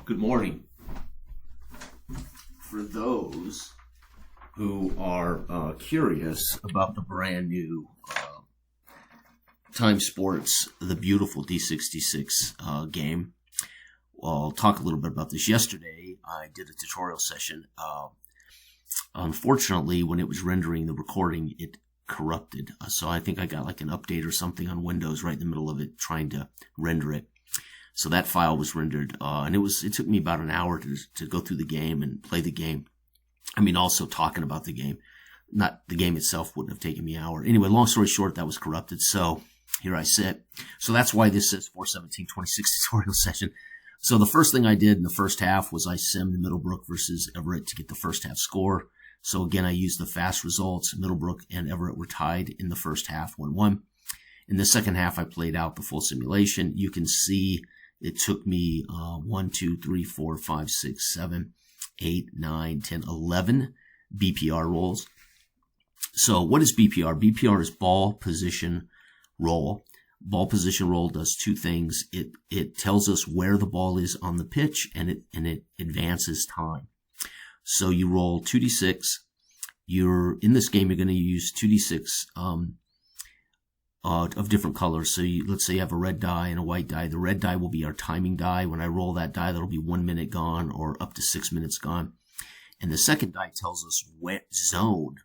Good morning. For those who are curious about the brand new Time Sports, the beautiful d66 game, I'll talk a little bit about this. Yesterday, I did a tutorial session. Unfortunately, when it was rendering the recording, it corrupted. So I think I got like an update or something on Windows right in the middle of it, trying to render it. So that file was rendered, and it took me about an hour to go through the game and play the game. I mean, also talking about the game. Not the game itself wouldn't have taken me an hour. Anyway, long story short, that was corrupted. So here I sit. So that's why this says 41726 tutorial session. So the first thing I did in the first half was I simmed Middlebrook versus Everett to get the first half score. So again, I used the fast results. Middlebrook and Everett were tied in the first half, 1-1. In the second half, I played out the full simulation. You can see it took me 1, 2, 3, 4, 5, 6, 7, 8, 9, 10, 11 BPR rolls. So what is BPR? BPR is ball position roll. Ball position roll does two things. It tells us where the ball is on the pitch, and it advances time. So you roll 2d6. In this game, you're going to use 2d6 of different colors. So let's say you have a red die and a white die. The red die will be our timing die. When I roll that die, that'll be 1 minute gone or up to 6 minutes gone. And the second die tells us what zone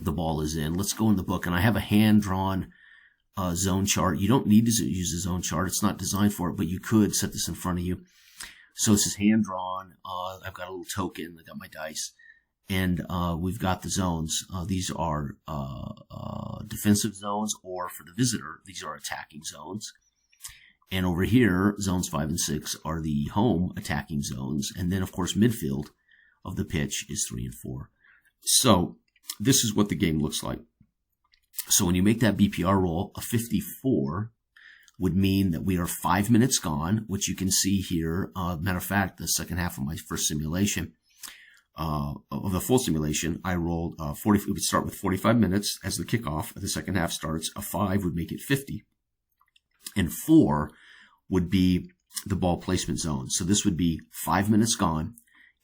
the ball is in. Let's go in the book, and I have a hand-drawn zone chart. You don't need to use a zone chart. It's not designed for it, but you could set this in front of you. So this is hand-drawn. I've got a little token. I got my dice. And we've got the zones. These are defensive zones, or for the visitor, these are attacking zones. And over here, zones 5 and 6 are the home attacking zones. And then, of course, midfield of the pitch is 3 and 4. So this is what the game looks like. So when you make that BPR roll, a 54 would mean that we are 5 minutes gone, which you can see here. Matter of fact, the second half of my first simulation, of the full simulation, I rolled 40. It would start with 45 minutes as the kickoff. The second half starts. A 5 would make it 50, and 4 would be the ball placement zone. So this would be 5 minutes gone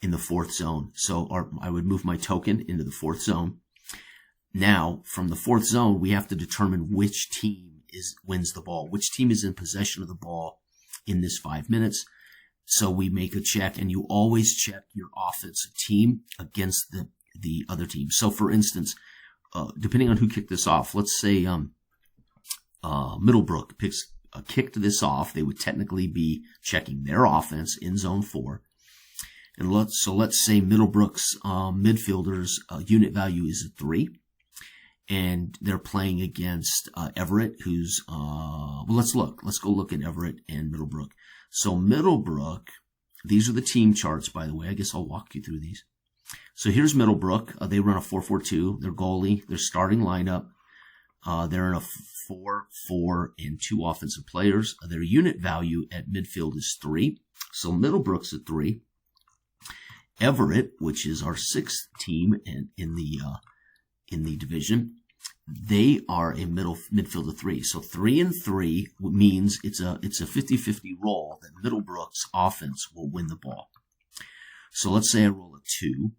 in the fourth zone. So I would move my token into the fourth zone. Now, from the fourth zone, we have to determine which team wins the ball, which team is in possession of the ball in this 5 minutes. So we make a check, and you always check your offensive team against the other team. So, for instance, depending on who kicked this off, let's say Middlebrook kicked this off, they would technically be checking their offense in zone 4. And let's say Middlebrook's midfielders unit value is a 3. And they're playing against Everett, who's let's go look at Everett and Middlebrook. So Middlebrook, these are the team charts, by the way. I guess I'll walk you through these. So here's Middlebrook. They run a 4-4-2. Their goalie, their starting lineup. They're in a 4-4 and 2 offensive players. Their unit value at midfield is 3. So Middlebrook's at 3. Everett, which is our 6th team in the division, they are a midfield of 3. So 3 and 3 means it's a 50-50 roll that Middlebrook's offense will win the ball. So let's say I roll a 2.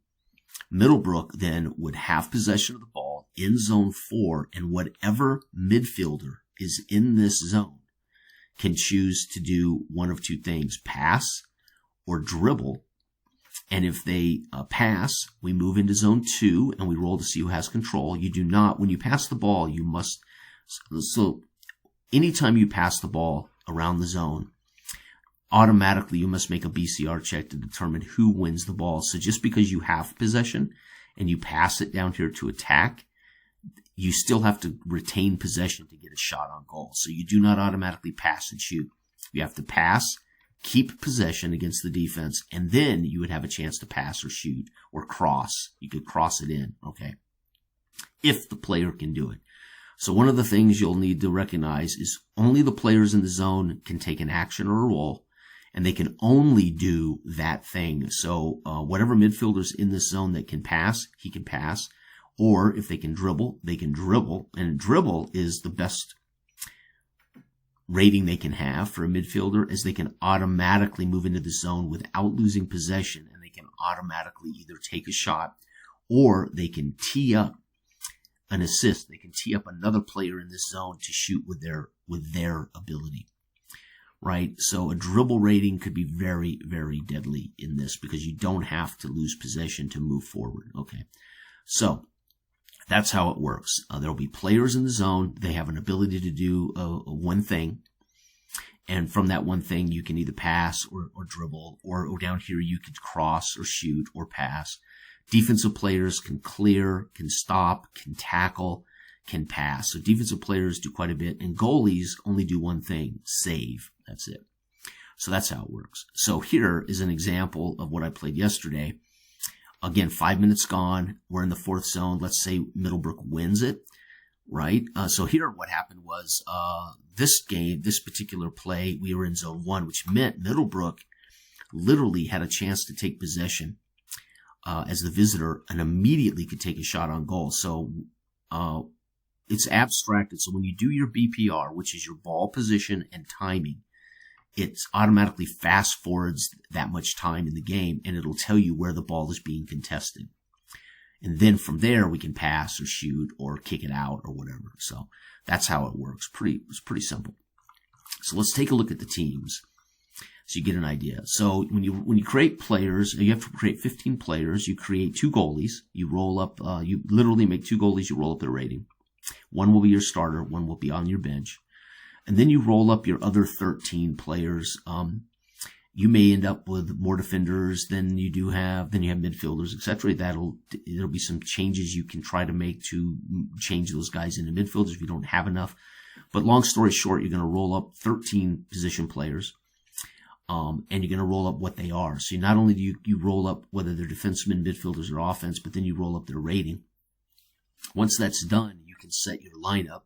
Middlebrook then would have possession of the ball in zone 4, and whatever midfielder is in this zone can choose to do one of two things: pass or dribble. And if they pass, we move into zone 2 and we roll to see who has control. You do not, when you pass the ball, you must, so anytime you pass the ball around the zone, automatically you must make a BCR check to determine who wins the ball. So just because you have possession and you pass it down here to attack, you still have to retain possession to get a shot on goal. So you do not automatically pass and shoot. You have to pass, keep possession against the defense, and then you would have a chance to pass or shoot or cross. You could cross it in, okay, if the player can do it. So one of the things you'll need to recognize is only the players in the zone can take an action or a roll, and they can only do that thing. So whatever midfielder's in this zone that can pass, he can pass. Or if they can dribble, they can dribble. And dribble is the best rating they can have for a midfielder is they can automatically move into the zone without losing possession, and they can automatically either take a shot or they can tee up an assist. They can tee up another player in this zone to shoot with their ability, right? So a dribble rating could be very, very deadly in this because you don't have to lose possession to move forward. Okay, so that's how it works. There'll be players in the zone. They have an ability to do one thing. And from that one thing, you can either pass or dribble, or down here, you can cross or shoot or pass. Defensive players can clear, can stop, can tackle, can pass. So defensive players do quite a bit. And goalies only do one thing, save. That's it. So that's how it works. So here is an example of what I played yesterday. Again, 5 minutes gone. We're in the fourth zone. Let's say Middlebrook wins it, right? So here what happened was this game, this particular play, we were in zone 1, which meant Middlebrook literally had a chance to take possession as the visitor and immediately could take a shot on goal. So it's abstracted. So when you do your BPR, which is your ball position and timing, it automatically fast forwards that much time in the game, and it'll tell you where the ball is being contested. And then from there, we can pass or shoot or kick it out or whatever. So that's how it works. It's pretty simple. So let's take a look at the teams so you get an idea. So when you create players, you have to create 15 players. You create 2 goalies. You roll up, you literally make 2 goalies. You roll up their rating. One will be your starter. One will be on your bench. And then you roll up your other 13 players. You may end up with more defenders than you have midfielders, etc. There'll be some changes you can try to make to change those guys into midfielders if you don't have enough. But long story short, you're going to roll up 13 position players, and you're going to roll up what they are. So not only do you roll up whether they're defensemen, midfielders, or offense, but then you roll up their rating. Once that's done, you can set your lineup.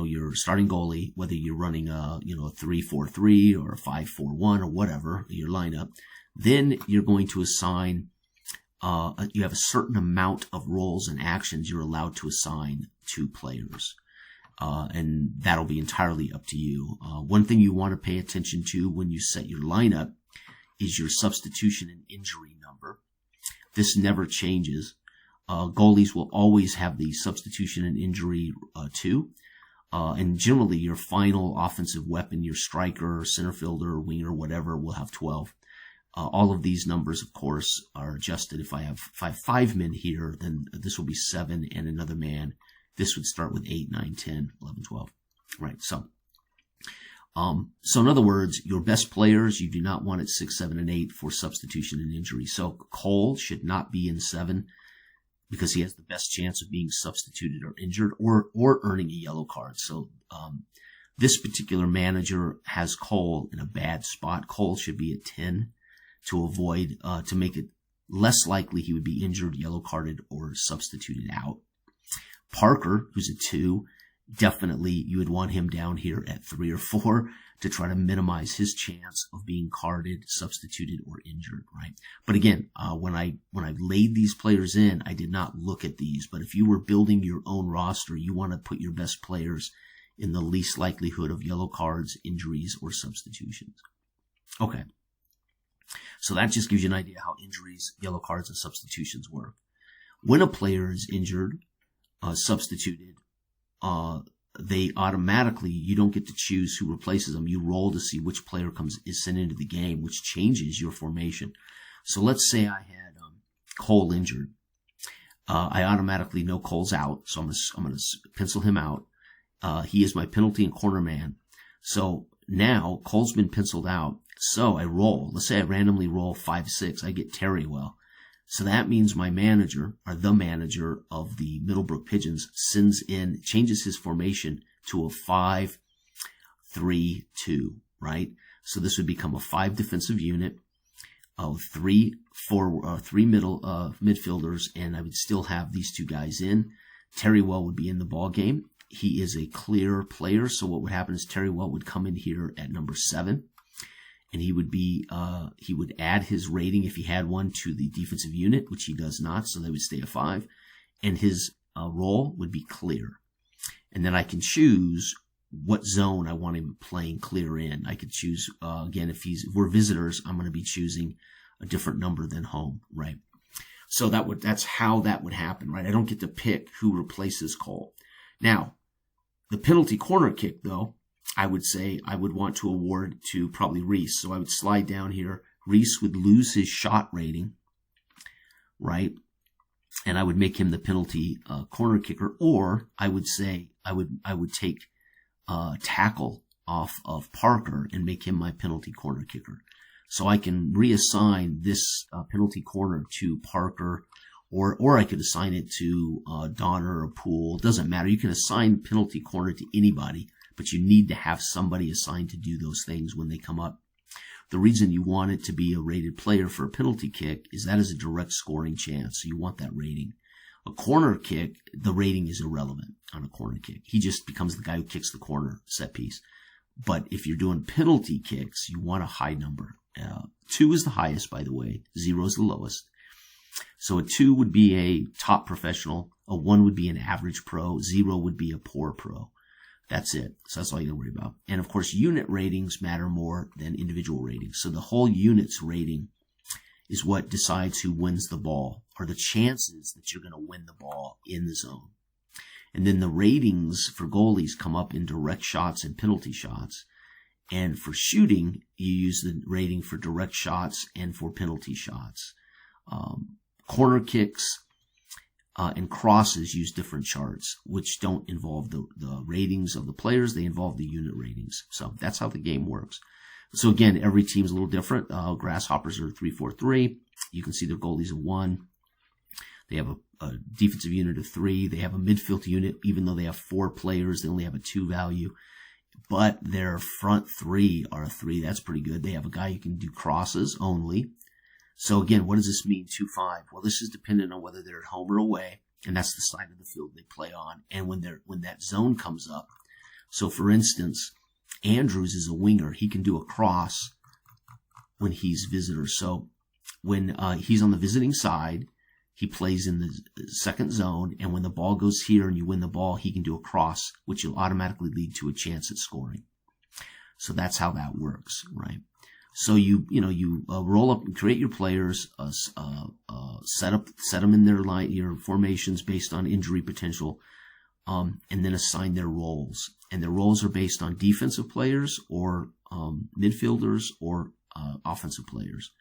Your starting goalie, whether you're running a 3-4-3 or a 5-4-1 or whatever, your lineup, then you're going to assign, you have a certain amount of roles and actions you're allowed to assign to players. And that'll be entirely up to you. One thing you want to pay attention to when you set your lineup is your substitution and injury number. This never changes. Goalies will always have the substitution and injury 2. And generally your final offensive weapon, your striker, center fielder, winger, whatever, will have 12. All of these numbers, of course, are adjusted. If I have 5 men here, then this will be 7 and another man. This would start with 8, 9, 10, 11, 12. Right. So in other words, your best players, you do not want at 6, 7, and 8 for substitution and injury. So Cole should not be in 7. Because he has the best chance of being substituted or injured or earning a yellow card. So this particular manager has Cole in a bad spot. Cole should be at 10 to avoid, to make it less likely he would be injured, yellow carded, or substituted out. Parker, who's a 2, definitely you would want him down here at 3 or 4 to try to minimize his chance of being carded, substituted, or injured, right? But again, when I laid these players in, I did not look at these. But if you were building your own roster, you want to put your best players in the least likelihood of yellow cards, injuries, or substitutions. Okay. So that just gives you an idea how injuries, yellow cards, and substitutions work. When a player is injured, substituted, they automatically, you don't get to choose who replaces them. You roll to see which player is sent into the game, which changes your formation. So let's say I had Cole injured. I automatically know Cole's out, so I'm going to pencil him out. He is my penalty and corner man. So now Cole's been penciled out. So I roll. Let's say I randomly roll 5-6. I get Terrywell. So that means my manager, or the manager of the Middlebrook Pigeons, changes his formation to a 5-3-2, right? So this would become a 5 defensive unit, 3 midfielders, and I would still have these 2 guys in. Terrywell would be in the ball game. He is a clear player, so what would happen is Terrywell would come in here at number 7. And he would add his rating if he had one to the defensive unit, which he does not, so they would stay a 5. And his role would be clear. And then I can choose what zone I want him playing clear in. I could choose, again, if we're visitors, I'm going to be choosing a different number than home, right? So that's how that would happen, right? I don't get to pick who replaces Cole. Now, the penalty corner kick, though, I would say I would want to award to probably Reese. So I would slide down here. Reese would lose his shot rating, right? And I would make him the penalty corner kicker, or I would say I would take tackle off of Parker and make him my penalty corner kicker. So I can reassign this penalty corner to Parker, or I could assign it to Donner or Poole. It doesn't matter. You can assign penalty corner to anybody, but you need to have somebody assigned to do those things when they come up. The reason you want it to be a rated player for a penalty kick is that is a direct scoring chance, so you want that rating. A corner kick, the rating is irrelevant on a corner kick. He just becomes the guy who kicks the corner set piece. But if you're doing penalty kicks, you want a high number. 2 is the highest, by the way. 0 is the lowest. So a 2 would be a top professional. A 1 would be an average pro. 0 would be a poor pro. That's it. So that's all you got to worry about. And of course, unit ratings matter more than individual ratings. So the whole unit's rating is what decides who wins the ball, or the chances that you're going to win the ball in the zone. And then the ratings for goalies come up in direct shots and penalty shots. And for shooting, you use the rating for direct shots and for penalty shots. Corner kicks and crosses use different charts, which don't involve the ratings of the players. They involve the unit ratings. So that's how the game works. So again, every team's a little different. Grasshoppers are 3-4-3. You can see their goalie's a 1. They have a defensive unit of 3. They have a midfield unit. Even though they have 4 players, they only have a 2 value. But their front 3 are a 3. That's pretty good. They have a guy who can do crosses only. So again, what does this mean, 2-5? Well, this is dependent on whether they're at home or away, and that's the side of the field they play on. And when that zone comes up, so for instance, Andrews is a winger. He can do a cross when he's visitor. So when he's on the visiting side, he plays in the second zone, and when the ball goes here and you win the ball, he can do a cross, which will automatically lead to a chance at scoring. So that's how that works, right? So you roll up and create your players, set them in their your formations based on injury potential, and then assign their roles. And their roles are based on defensive players or midfielders or offensive players.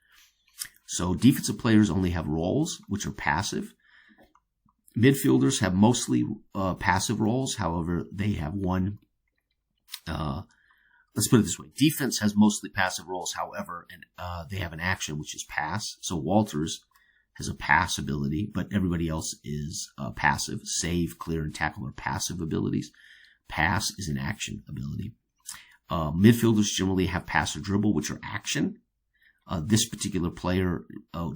So defensive players only have roles, which are passive. Midfielders have mostly passive roles. However, they have one. Let's put it this way. Defense has mostly passive roles, however, and they have an action, which is pass. So Walters has a pass ability, but everybody else is passive. Save, clear, and tackle are passive abilities. Pass is an action ability. Midfielders generally have pass or dribble, which are action. This particular player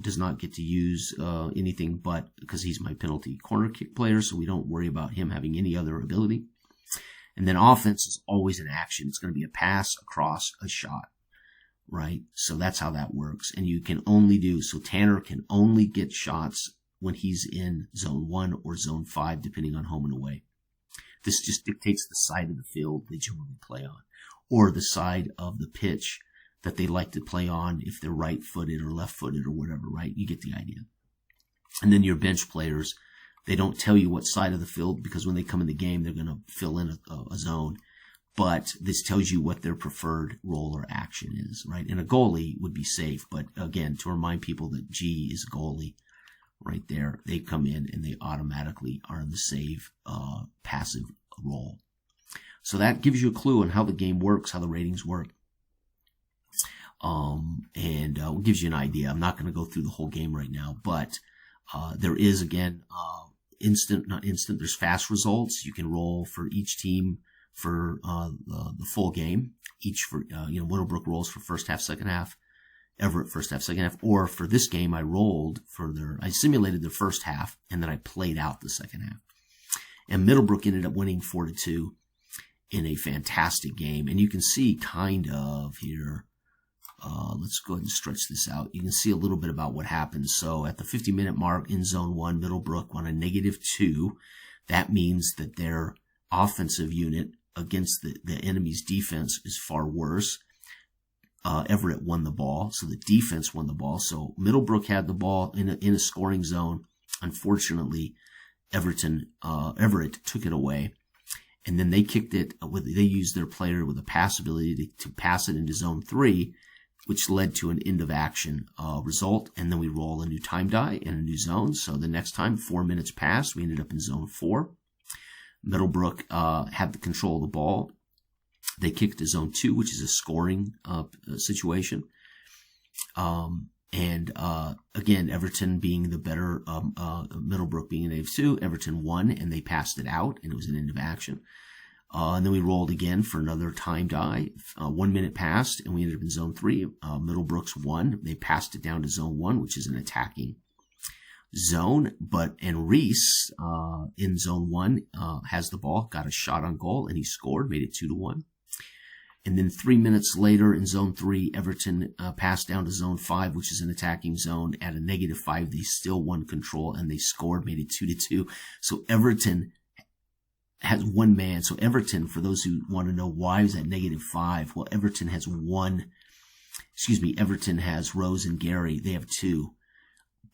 does not get to use anything but because he's my penalty corner kick player, so we don't worry about him having any other ability. And then offense is always an action. It's going to be a pass, a cross, a shot, right? So that's how that works. And you can only so Tanner can only get shots when he's in zone 1 or zone 5, depending on home and away. This just dictates the side of the field they generally play on, or the side of the pitch that they like to play on if they're right-footed or left-footed or whatever, right? You get the idea. And then your bench players, they don't tell you what side of the field because when they come in the game, they're going to fill in a zone. But this tells you what their preferred role or action is, right? And a goalie would be safe. But again, to remind people that G is goalie right there, they come in and they automatically are in the save passive role. So that gives you a clue on how the game works, how the ratings work. And gives you an idea. I'm not going to go through the whole game right now, but there is, again, there's fast results. You can roll for each team for the full game. Each for, Willowbrook rolls for first half, second half, Everett first half, second half. Or for this game, I simulated the first half, and then I played out the second half. And Middlebrook ended up winning 4-2 in a fantastic game. And you can see kind of here, let's go ahead and stretch this out. You can see a little bit about what happened. So at the 50-minute mark in zone 1, Middlebrook won a -2. That means that their offensive unit against the enemy's defense is far worse. Everett won the ball, so the defense won the ball. So Middlebrook had the ball in a scoring zone. Unfortunately, Everett took it away, and then they kicked it. They used their player with a pass ability to pass it into zone 3, which led to an end of action result. And then we roll a new time die and a new zone. So the next time, 4 minutes passed, we ended up in zone 4. Middlebrook had the control of the ball. They kicked to zone 2, which is a scoring situation. Again, Everton being the better, Middlebrook being in AF2, Everton won, and they passed it out, and it was an end of action. And then we rolled again for another time die. 1 minute passed, and we ended up in zone 3. Middlebrooks won. They passed it down to zone 1, which is an attacking zone. And Reese, in zone 1, has the ball, got a shot on goal, and he scored, made it 2-1. And then 3 minutes later in zone 3, Everton passed down to zone 5, which is an attacking zone. At a -5, they still won control, and they scored, made it 2-2. So Everton has one man. So Everton, for those who want to know why is that -5, well, Everton has Everton has Rose and Gary. They have 2.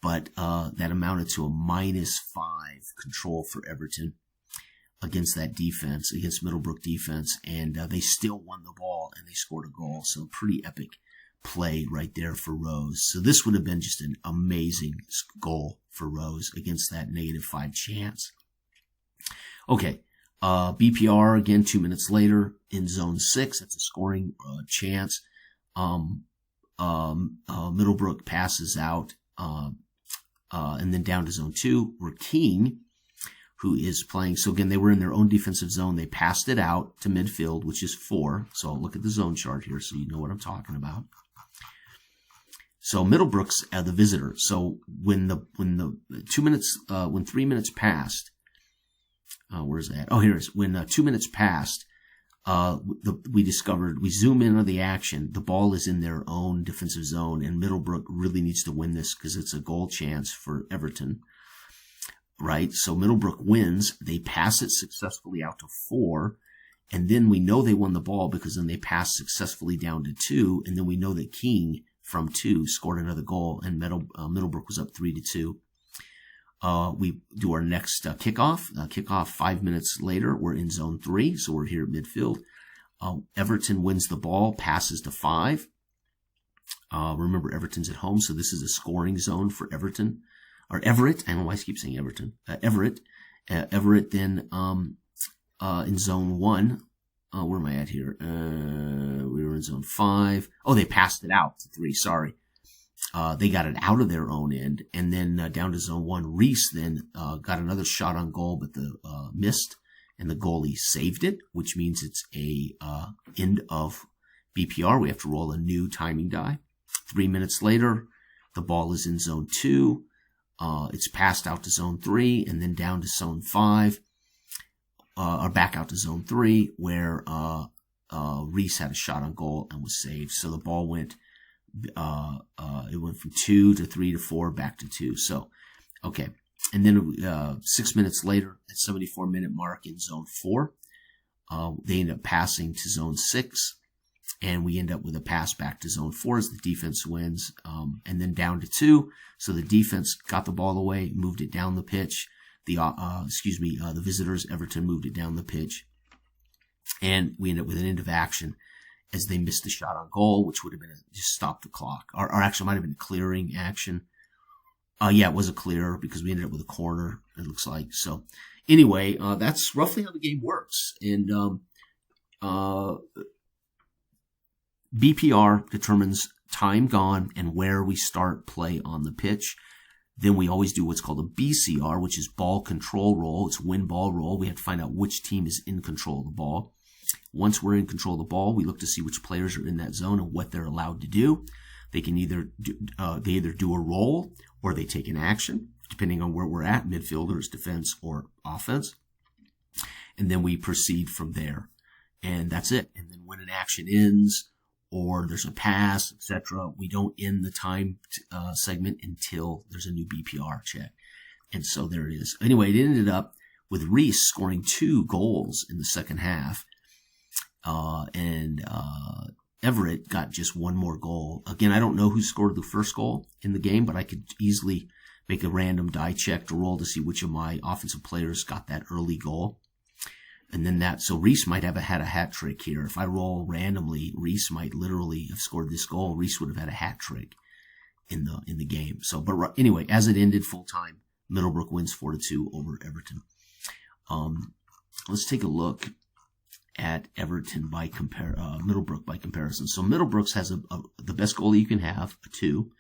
But that amounted to a -5 control for Everton against that defense, against Middlebrook defense, and they still won the ball, and they scored a goal. So pretty epic play right there for Rose. So this would have been just an amazing goal for Rose against that -5 chance. Okay, BPR again 2 minutes later in zone 6. That's a scoring chance. Middlebrook passes out, and then down to zone 2, where King, who is playing. So again, they were in their own defensive zone. They passed it out to midfield, which is 4. So I'll look at the zone chart here so you know what I'm talking about. So Middlebrook's the visitor. So when 3 minutes passed, where's that? Oh, here it is. When 2 minutes passed, we zoom in on the action. The ball is in their own defensive zone, and Middlebrook really needs to win this because it's a goal chance for Everton. Right, so Middlebrook wins. They pass it successfully out to 4, and then we know they won the ball because then they passed successfully down to 2, and then we know that King from 2 scored another goal, and Middlebrook was up 3-2. We do our next kickoff. Kickoff 5 minutes later. We're in zone 3, so we're here at midfield. Everton wins the ball, passes to 5. Remember, Everton's at home, so this is a scoring zone for Everton. Or Everett, I don't know why I keep saying Everton. Everett then in zone 1. Where am I at here? We were in zone 5. Oh, they passed it out to 3. Sorry. They got it out of their own end, and then down to zone 1. Reese then got another shot on goal, but missed, and the goalie saved it, which means it's a end of BPR. We have to roll a new timing die. 3 minutes later, the ball is in zone 2. It's passed out to zone 3 and then down to zone 5, or back out to zone 3, where Reese had a shot on goal and was saved. So the ball went from 2 to 3 to 4 back to 2. So, okay. And then 6 minutes later, at 74-minute mark in zone 4, they end up passing to zone 6. And we end up with a pass back to zone 4 as the defense wins, and then down to 2. So the defense got the ball away, moved it down the pitch. The visitors, Everton, moved it down the pitch. And we end up with an end of action as they missed the shot on goal, which would have been just stop the clock. Or actually, it might have been a clearing action. Yeah, it was a clear because we ended up with a corner, it looks like. So anyway, that's roughly how the game works. And BPR determines time gone and where we start play on the pitch. Then we always do what's called a BCR, which is ball control roll. It's win ball roll. We have to find out which team is in control of the ball. Once we're in control of the ball, we look to see which players are in that zone and what they're allowed to do. They can either do a roll or they take an action, depending on where we're at, midfielders, defense, or offense. And then we proceed from there. And that's it. And then when an action ends, or there's a pass, etc., we don't end the time segment until there's a new BPR check. And so there it is. Anyway, it ended up with Reese scoring 2 goals in the second half. and Everett got just one more goal. Again, I don't know who scored the first goal in the game, but I could easily make a random die check to roll to see which of my offensive players got that early goal. And then so Reese might have had a hat trick here. If I roll randomly, Reese might literally have scored this goal. Reese would have had a hat trick in the game. So, but anyway, as it ended full time, Middlebrook wins 4-2 over Everton. Let's take a look at Everton by Middlebrook by comparison. So Middlebrooks has the best goalie you can have, a 2.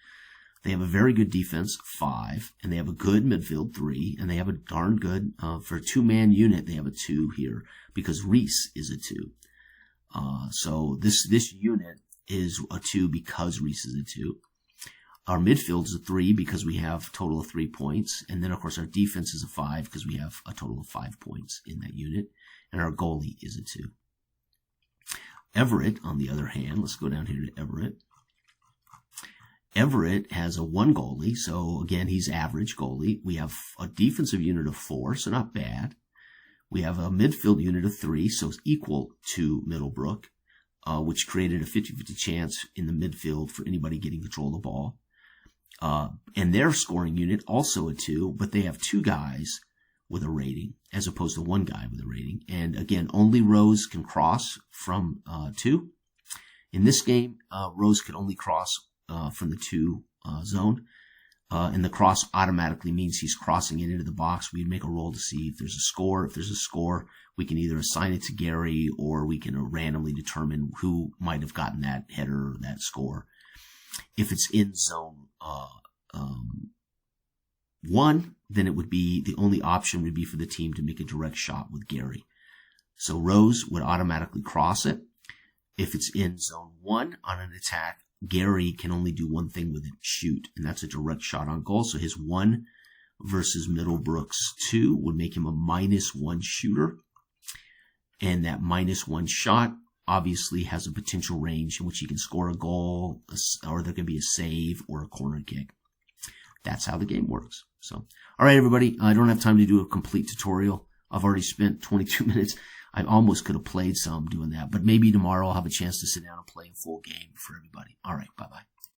They have a very good defense, 5, and they have a good midfield, 3, and they have a darn good, for a 2-man unit, they have a 2 here, because Reese is a 2. So this unit is a 2 because Reese is a 2. Our midfield is a 3 because we have a total of 3 points, and then of course our defense is a 5 because we have a total of 5 points in that unit, and our goalie is a 2. Everett, on the other hand, let's go down here to Everett. Everett has a 1 goalie, so again, he's average goalie. We have a defensive unit of 4, so not bad. We have a midfield unit of 3, so it's equal to Middlebrook, which created a 50-50 chance in the midfield for anybody getting control of the ball. And their scoring unit, also a 2, but they have 2 guys with a rating, as opposed to 1 guy with a rating. And again, only Rose can cross from 2. In this game, Rose could only cross from the 2 zone, and the cross automatically means he's crossing it into the box. We'd make a roll to see if there's a score. If there's a score, we can either assign it to Gary, or we can randomly determine who might have gotten that header or that score. If it's in zone 1, then it would be, the only option would be for the team to make a direct shot with Gary. So Rose would automatically cross it. If it's in zone 1 on an attack, Gary can only do one thing with it, shoot, and that's a direct shot on goal. So his 1 versus Middlebrook's 2 would make him a -1 shooter, and that -1 shot obviously has a potential range in which he can score a goal, or there can be a save or a corner kick. That's how the game works. So, all right, everybody, I don't have time to do a complete tutorial. I've already spent 22 minutes. I almost could have played some doing that, but maybe tomorrow I'll have a chance to sit down and play a full game for everybody. All right, bye-bye.